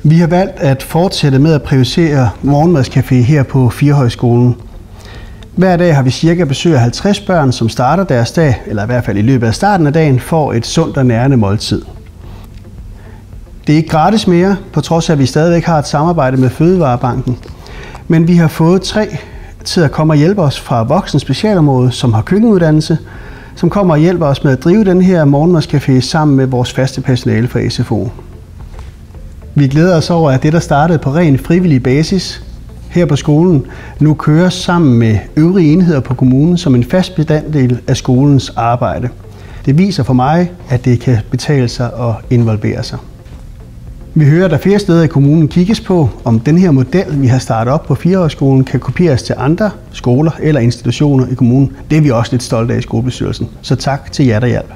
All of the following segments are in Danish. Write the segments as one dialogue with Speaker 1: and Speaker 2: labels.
Speaker 1: Vi har valgt at fortsætte med at prioritere morgenmadscafé her på Firehøjskolen. Hver dag har vi cirka besøg af 50 børn, som starter deres dag, eller i hvert fald i løbet af starten af dagen, får et sundt og nærende måltid. Det er ikke gratis mere, på trods af at vi stadigvæk har et samarbejde med Fødevarebanken. Men vi har fået 3 til at komme og hjælpe os fra Voksen Specialområde, som har køkkenuddannelse, som kommer og hjælper os med at drive den her morgenmadscafé sammen med vores faste personale fra SFO. Vi glæder os over, at det, der startede på ren frivillig basis her på skolen, nu kører sammen med øvrige enheder på kommunen som en fast bestanddel af skolens arbejde. Det viser for mig, at det kan betale sig at involvere sig. Vi hører, at der flere steder i kommunen kigges på, om den her model, vi har startet op på Firehøjskolen, kan kopieres til andre skoler eller institutioner i kommunen. Det er vi også lidt stolte af i skolebestyrelsen. Så tak til jer, der hjalp.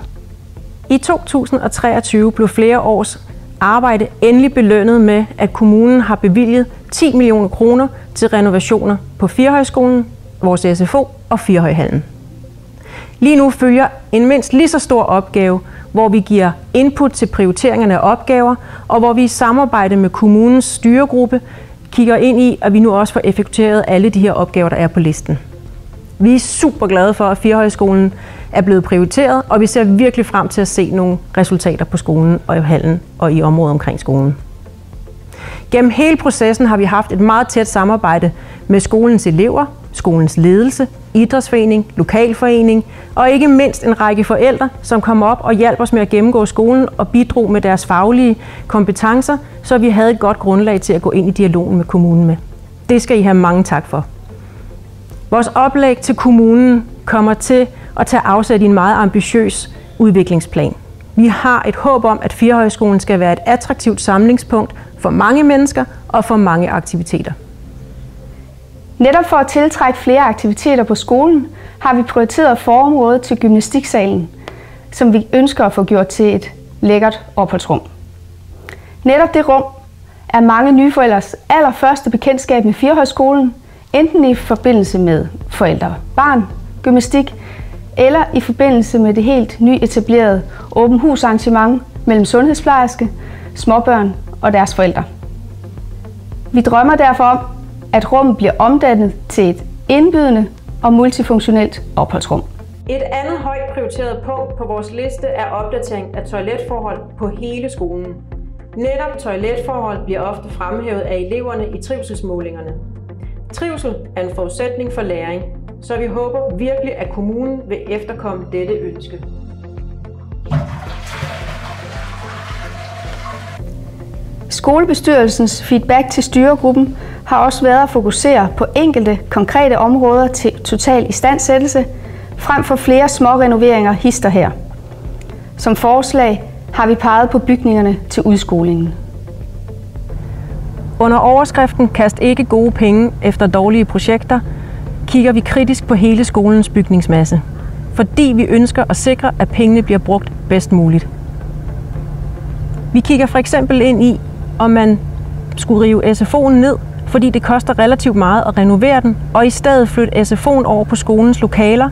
Speaker 2: I 2023 blev flere års arbejde endelig belønnet med, at kommunen har bevilget 10 millioner kroner til renovationer på Firehøjskolen, vores SFO og Firehøjhallen. Lige nu følger en mindst lige så stor opgave, hvor vi giver input til prioriteringerne af opgaver, og hvor vi i samarbejde med kommunens styregruppe kigger ind i, at vi nu også får effektueret alle de her opgaver, der er på listen. Vi er super glade for, at Firehøjskolen er blevet prioriteret, og vi ser virkelig frem til at se nogle resultater på skolen og i hallen og i området omkring skolen. Gennem hele processen har vi haft et meget tæt samarbejde med skolens elever, skolens ledelse, idrætsforening, lokalforening og ikke mindst en række forældre, som kom op og hjalp os med at gennemgå skolen og bidrog med deres faglige kompetencer, så vi havde et godt grundlag til at gå ind i dialogen med kommunen med. Det skal I have mange tak for. Vores oplæg til kommunen kommer til at tage afsæt i en meget ambitiøs udviklingsplan. Vi har et håb om, at Firehøjskolen skal være et attraktivt samlingspunkt for mange mennesker og for mange aktiviteter.
Speaker 3: Netop for at tiltrække flere aktiviteter på skolen, har vi prioriteret forområdet til gymnastiksalen, som vi ønsker at få gjort til et lækkert opholdsrum. Netop det rum er mange nye forældres allerførste bekendtskab med Firehøjskolen, enten i forbindelse med forældre-barn, gymnastik, eller i forbindelse med det helt nyetablerede åben hus arrangement mellem sundhedsplejerske, småbørn og deres forældre. Vi drømmer derfor om, at rummet bliver omdannet til et indbydende og multifunktionelt opholdsrum.
Speaker 2: Et andet højt prioriteret punkt på vores liste er opdatering af toiletforhold på hele skolen. Netop toiletforhold bliver ofte fremhævet af eleverne i trivselsmålingerne. Trivsel er en forudsætning for læring, så vi håber virkelig, at kommunen vil efterkomme dette ønske.
Speaker 3: Skolebestyrelsens feedback til styregruppen har også været at fokusere på enkelte konkrete områder til total istandsættelse, frem for flere små renoveringer hister her. Som forslag har vi peget på bygningerne til udskolingen.
Speaker 2: Under overskriften "Kast ikke gode penge efter dårlige projekter" kigger vi kritisk på hele skolens bygningsmasse, fordi vi ønsker at sikre, at pengene bliver brugt bedst muligt. Vi kigger for eksempel ind i, om man skulle rive SFO'en ned, fordi det koster relativt meget at renovere den, og i stedet flytte SFO'en over på skolens lokaler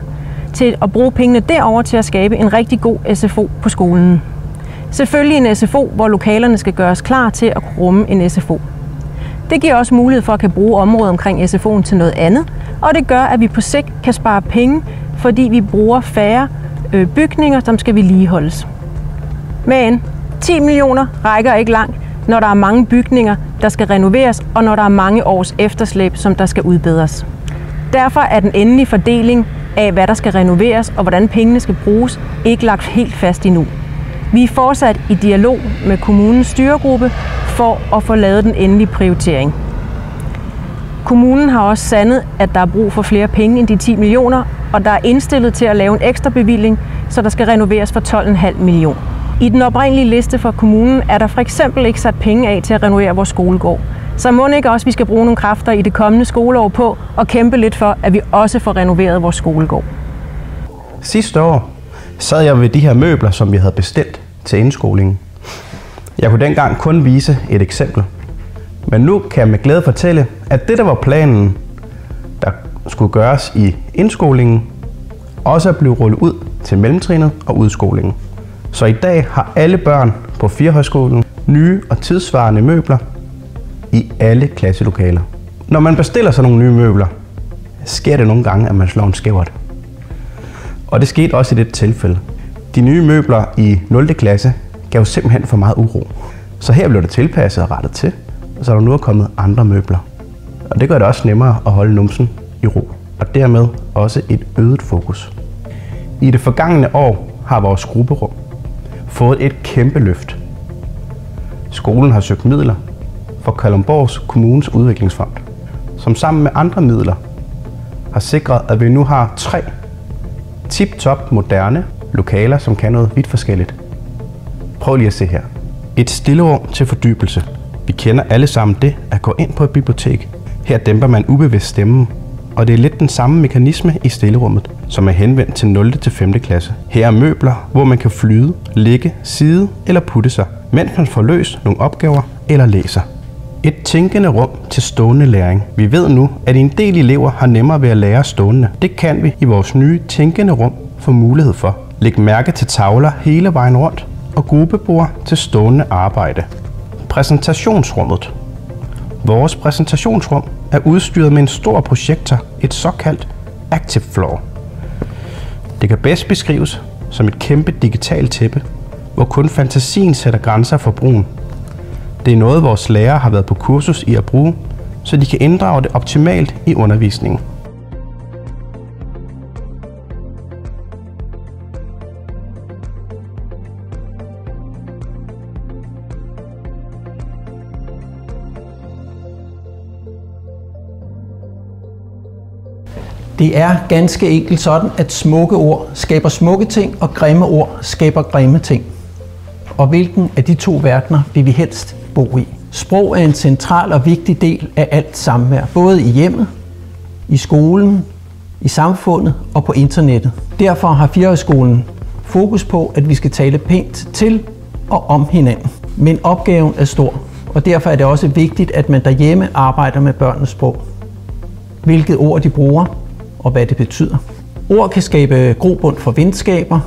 Speaker 2: til at bruge pengene derover til at skabe en rigtig god SFO på skolen. Selvfølgelig en SFO, hvor lokalerne skal gøres klar til at rumme en SFO. Det giver også mulighed for at kan bruge området omkring SFO'en til noget andet, og det gør, at vi på sigt kan spare penge, fordi vi bruger færre bygninger, som skal vedligeholdes. Men 10 millioner rækker ikke langt, når der er mange bygninger, der skal renoveres, og når der er mange års efterslæb, som der skal udbedres. Derfor er den endelige fordeling af, hvad der skal renoveres og hvordan pengene skal bruges, ikke lagt helt fast endnu. Vi er fortsat i dialog med kommunens styregruppe for at få lavet den endelige prioritering. Kommunen har også sandet, at der er brug for flere penge end de 10 millioner, og der er indstillet til at lave en ekstra bevilling, så der skal renoveres for 12,5 millioner. I den oprindelige liste for kommunen er der for eksempel ikke sat penge af til at renovere vores skolegård. Så må ikke også, vi skal bruge nogle kræfter i det kommende skoleår på at kæmpe lidt for, at vi også får renoveret vores skolegård.
Speaker 4: Sidste år sad jeg ved de her møbler, som vi havde bestilt til indskolingen. Jeg kunne dengang kun vise et eksempel. Men nu kan jeg med glæde fortælle, at det, der var planen, der skulle gøres i indskolingen, også er blevet rullet ud til mellemtrinnet og udskolingen. Så i dag har alle børn på Firehøjskolen nye og tidssvarende møbler i alle klasselokaler. Når man bestiller sådan nogle nye møbler, sker det nogle gange, at man slår en skævert. Og det skete også i dette tilfælde. De nye møbler i 0. klasse gav simpelthen for meget uro. Så her blev det tilpasset og rettet til, og så er der nu kommet andre møbler. Og det gør det også nemmere at holde numsen i ro, og dermed også et øget fokus. I det forgangne år har vores grupperum fået et kæmpe løft. Skolen har søgt midler fra Kalundborgs Kommunes Udviklingsfond, som sammen med andre midler har sikret, at vi nu har 3 tip-top moderne lokaler, som kan noget vidt forskelligt. Prøv lige at se her. Et stillerum til fordybelse. Vi kender alle sammen det at gå ind på et bibliotek. Her dæmper man ubevidst stemmen, og det er lidt den samme mekanisme i stillerummet, som er henvendt til 0. til 5. klasse. Her er møbler, hvor man kan flyde, ligge, sidde eller putte sig, mens man får løst nogle opgaver eller læser. Et tænkende rum til stående læring. Vi ved nu, at en del elever har nemmere ved at lære stående. Det kan vi i vores nye tænkende rum få mulighed for. Læg mærke til tavler hele vejen rundt og gruppebord til stående arbejde. Præsentationsrummet. Vores præsentationsrum er udstyret med en stor projektor, et såkaldt Active Floor. Det kan bedst beskrives som et kæmpe digitalt tæppe, hvor kun fantasien sætter grænser for brugen. Det er noget, vores lærere har været på kursus i at bruge, så de kan inddrage det optimalt i undervisningen.
Speaker 5: Det er ganske enkelt sådan, at smukke ord skaber smukke ting, og grimme ord skaber grimme ting. Og hvilken af de 2 verdener vil vi helst bo i? Sprog er en central og vigtig del af alt samvær, både i hjemmet, i skolen, i samfundet og på internettet. Derfor har Firehøjskolen fokus på, at vi skal tale pænt til og om hinanden. Men opgaven er stor, og derfor er det også vigtigt, at man derhjemme arbejder med børnenes sprog. Hvilket ord de bruger, og hvad det betyder. Ord kan skabe grobund for venskaber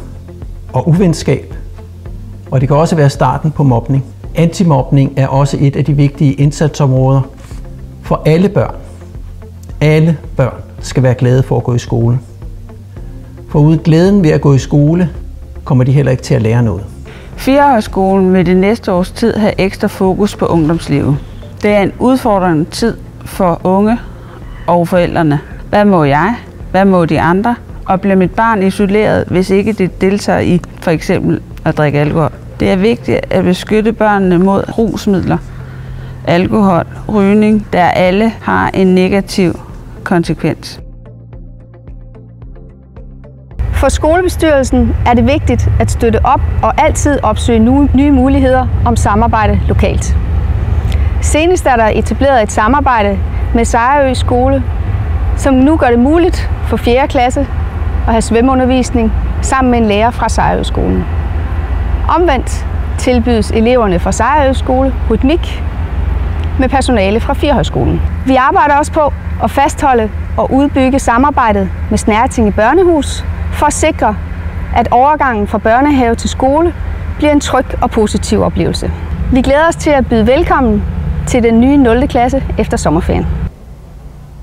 Speaker 5: og uvenskab, og det kan også være starten på mobning. Antimobning er også et af de vigtige indsatsområder for alle børn. Alle børn skal være glade for at gå i skole. For uden glæden ved at gå i skole, kommer de heller ikke til at lære noget.
Speaker 6: Firehøjskolen vil det næste års tid have ekstra fokus på ungdomslivet. Det er en udfordrende tid for unge og forældrene. Hvad må jeg? Hvad må de andre? Og bliver mit barn isoleret, hvis ikke det deltager i for eksempel at drikke alkohol? Det er vigtigt at beskytte børnene mod rusmidler, alkohol, rygning, der alle har en negativ konsekvens.
Speaker 3: For skolebestyrelsen er det vigtigt at støtte op og altid opsøge nye muligheder om samarbejde lokalt. Senest er der etableret et samarbejde med Sejerø Skole, som nu gør det muligt for 4. klasse at have svømmeundervisning sammen med en lærer fra Sejerø Skolen. Omvendt tilbydes eleverne fra Sejerø Skole rytmik med personale fra Firehøjskolen. Vi arbejder også på at fastholde og udbygge samarbejdet med Snertinge Børnehus for at sikre, at overgangen fra børnehave til skole bliver en tryg og positiv oplevelse. Vi glæder os til at byde velkommen til den nye 0. klasse efter sommerferien.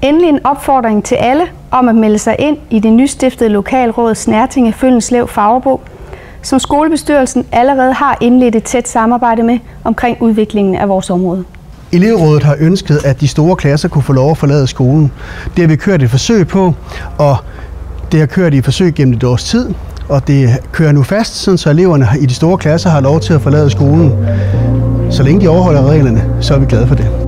Speaker 3: Endelig en opfordring til alle om at melde sig ind i det nystiftede lokalråd Snertinge Føllenslev Fagerbo, som skolebestyrelsen allerede har indledt et tæt samarbejde med omkring udviklingen af vores område.
Speaker 1: Elevrådet har ønsket, at de store klasser kunne få lov at forlade skolen. Det har vi kørt et forsøg på, og det har kørt i forsøg gennem et års tid, og det kører nu fast, så eleverne i de store klasser har lov til at forlade skolen. Så længe de overholder reglerne, så er vi glade for det.